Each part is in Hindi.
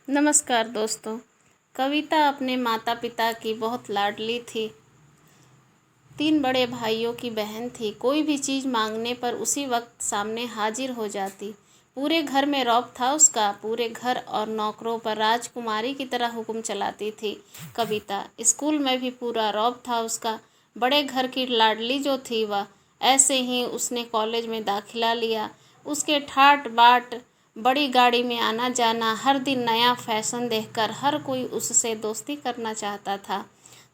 नमस्कार दोस्तों। कविता अपने माता पिता की बहुत लाडली थी। 3 बड़े भाइयों की बहन थी। कोई भी चीज़ मांगने पर उसी वक्त सामने हाजिर हो जाती। पूरे घर में रौब था उसका। पूरे घर और नौकरों पर राजकुमारी की तरह हुक्म चलाती थी कविता। स्कूल में भी पूरा रौब था उसका। बड़े घर की लाडली जो थी वह। ऐसे ही उसने कॉलेज में दाखिला लिया। उसके ठाट बाट, बड़ी गाड़ी में आना जाना, हर दिन नया फैशन देखकर हर कोई उससे दोस्ती करना चाहता था।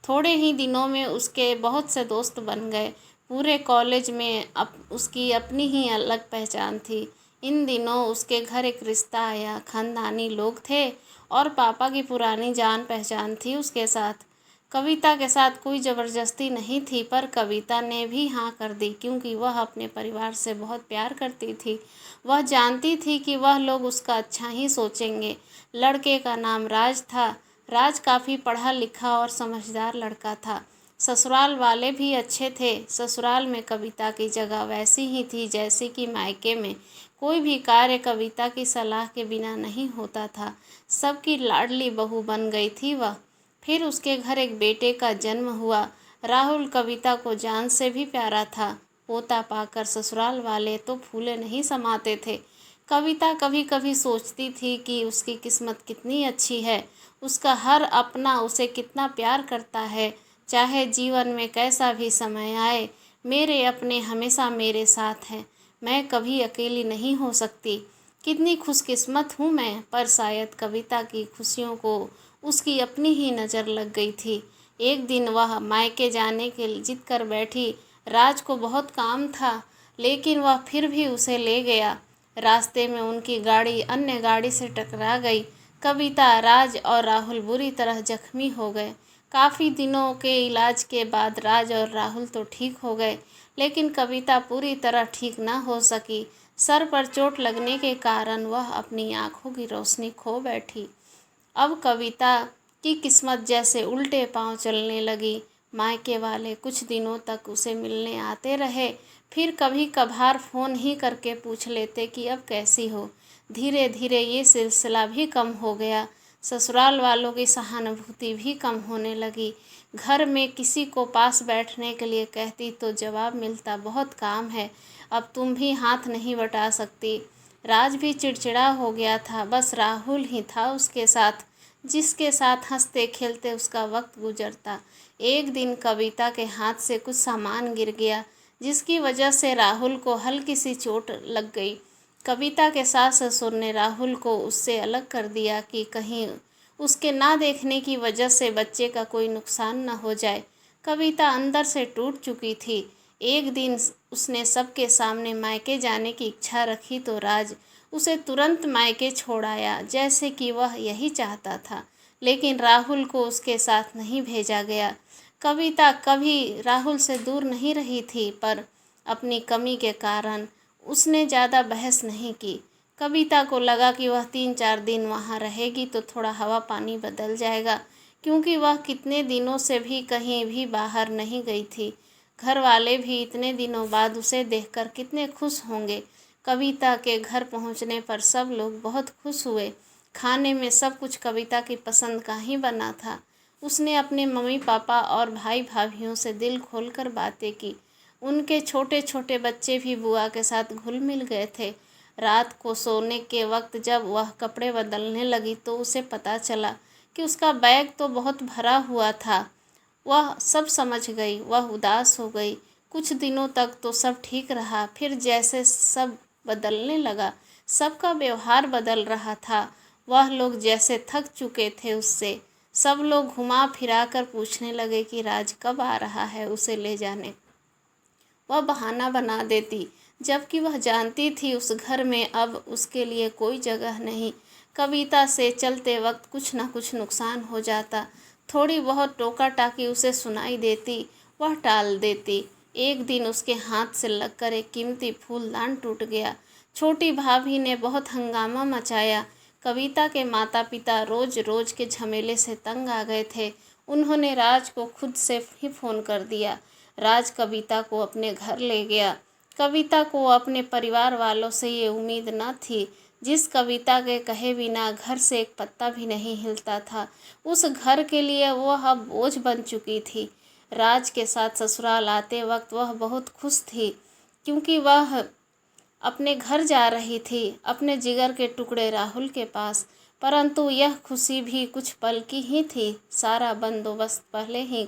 थोड़े ही दिनों में उसके बहुत से दोस्त बन गए। पूरे कॉलेज में उसकी अपनी ही अलग पहचान थी। इन दिनों उसके घर एक रिश्ता आया। खानदानी लोग थे और पापा की पुरानी जान पहचान थी उसके साथ। कविता के साथ कोई ज़बरदस्ती नहीं थी, पर कविता ने भी हाँ कर दी क्योंकि वह अपने परिवार से बहुत प्यार करती थी। वह जानती थी कि वह लोग उसका अच्छा ही सोचेंगे। लड़के का नाम राज था। राज काफ़ी पढ़ा लिखा और समझदार लड़का था। ससुराल वाले भी अच्छे थे। ससुराल में कविता की जगह वैसी ही थी जैसे कि मायके में। कोई भी कार्य कविता की सलाह के बिना नहीं होता था। सबकी लाडली बहू बन गई थी वह। फिर उसके घर एक बेटे का जन्म हुआ। राहुल कविता को जान से भी प्यारा था। पोता पाकर ससुराल वाले तो फूले नहीं समाते थे। कविता कभी कभी सोचती थी कि उसकी किस्मत कितनी अच्छी है। उसका हर अपना उसे कितना प्यार करता है। चाहे जीवन में कैसा भी समय आए, मेरे अपने हमेशा मेरे साथ हैं। मैं कभी अकेली नहीं हो सकती। कितनी खुशकिस्मत हूँ मैं। पर शायद कविता की खुशियों को उसकी अपनी ही नज़र लग गई थी। एक दिन वह मायके जाने के जिद कर बैठी। राज को बहुत काम था, लेकिन वह फिर भी उसे ले गया। रास्ते में उनकी गाड़ी अन्य गाड़ी से टकरा गई। कविता, राज और राहुल बुरी तरह जख्मी हो गए। काफ़ी दिनों के इलाज के बाद राज और राहुल तो ठीक हो गए, लेकिन कविता पूरी तरह ठीक ना हो सकी। सर पर चोट लगने के कारण वह अपनी आंखों की रोशनी खो बैठी। अब कविता की किस्मत जैसे उल्टे पांव चलने लगी। मायके वाले कुछ दिनों तक उसे मिलने आते रहे, फिर कभी कभार फ़ोन ही करके पूछ लेते कि अब कैसी हो। धीरे धीरे ये सिलसिला भी कम हो गया। ससुराल वालों की सहानुभूति भी कम होने लगी। घर में किसी को पास बैठने के लिए कहती तो जवाब मिलता, बहुत काम है, अब तुम भी हाथ नहीं बटा सकती। राज भी चिड़चिड़ा हो गया था। बस राहुल ही था उसके साथ, जिसके साथ हंसते खेलते उसका वक्त गुजरता। एक दिन कविता के हाथ से कुछ सामान गिर गया, जिसकी वजह से राहुल को हल्की सी चोट लग गई। कविता के सास ससुर ने राहुल को उससे अलग कर दिया कि कहीं उसके ना देखने की वजह से बच्चे का कोई नुकसान न हो जाए। कविता अंदर से टूट चुकी थी। एक दिन उसने सबके सामने मायके जाने की इच्छा रखी तो राज उसे तुरंत मायके छोड़ आया, जैसे कि वह यही चाहता था। लेकिन राहुल को उसके साथ नहीं भेजा गया। कविता कभी राहुल से दूर नहीं रही थी, पर अपनी कमी के कारण उसने ज़्यादा बहस नहीं की। कविता को लगा कि वह 3-4 दिन वहाँ रहेगी तो थोड़ा हवा पानी बदल जाएगा, क्योंकि वह कितने दिनों से भी कहीं भी बाहर नहीं गई थी। घर वाले भी इतने दिनों बाद उसे देखकर कितने खुश होंगे। कविता के घर पहुंचने पर सब लोग बहुत खुश हुए। खाने में सब कुछ कविता की पसंद का ही बना था। उसने अपने मम्मी पापा और भाई भाभीयों से दिल खोलकर बातें की। उनके छोटे छोटे बच्चे भी बुआ के साथ घुल मिल गए थे। रात को सोने के वक्त जब वह कपड़े बदलने लगी तो उसे पता चला कि उसका बैग तो बहुत भरा हुआ था। वह सब समझ गई। वह उदास हो गई। कुछ दिनों तक तो सब ठीक रहा, फिर जैसे सब बदलने लगा। सबका व्यवहार बदल रहा था। वह लोग जैसे थक चुके थे उससे। सब लोग घुमा फिरा कर पूछने लगे कि राज कब आ रहा है उसे ले जाने। वह बहाना बना देती, जबकि वह जानती थी उस घर में अब उसके लिए कोई जगह नहीं। कविता से चलते वक्त कुछ न कुछ नुकसान हो जाता। थोड़ी बहुत टोका टाकी उसे सुनाई देती, वह टाल देती। एक दिन उसके हाथ से लगकर एक कीमती फूलदान टूट गया। छोटी भाभी ने बहुत हंगामा मचाया। कविता के माता पिता रोज रोज के झमेले से तंग आ गए थे। उन्होंने राज को खुद से ही फ़ोन कर दिया। राज कविता को अपने घर ले गया। कविता को अपने परिवार वालों से ये उम्मीद न थी। जिस कविता के कहे बिना घर से एक पत्ता भी नहीं हिलता था, उस घर के लिए वह अब बोझ बन चुकी थी। राज के साथ ससुराल आते वक्त वह बहुत खुश थी, क्योंकि वह अपने घर जा रही थी, अपने जिगर के टुकड़े राहुल के पास। परंतु यह खुशी भी कुछ पल की ही थी। सारा बंदोबस्त पहले ही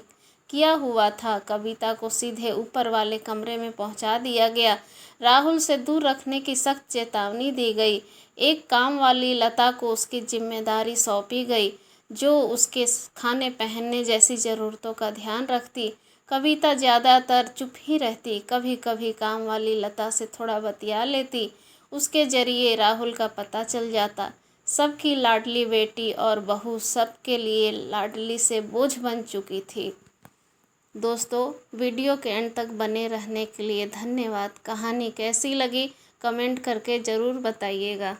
किया हुआ था। कविता को सीधे ऊपर वाले कमरे में पहुंचा दिया गया। राहुल से दूर रखने की सख्त चेतावनी दी गई। एक काम वाली लता को उसकी जिम्मेदारी सौंपी गई, जो उसके खाने पहनने जैसी ज़रूरतों का ध्यान रखती। कविता ज़्यादातर चुप ही रहती, कभी कभी काम वाली लता से थोड़ा बतिया लेती। उसके जरिए राहुल का पता चल जाता। सबकी लाडली बेटी और बहू सबके लिए लाडली से बोझ बन चुकी थी। दोस्तों, वीडियो के एंड तक बने रहने के लिए धन्यवाद। कहानी कैसी लगी कमेंट करके ज़रूर बताइएगा।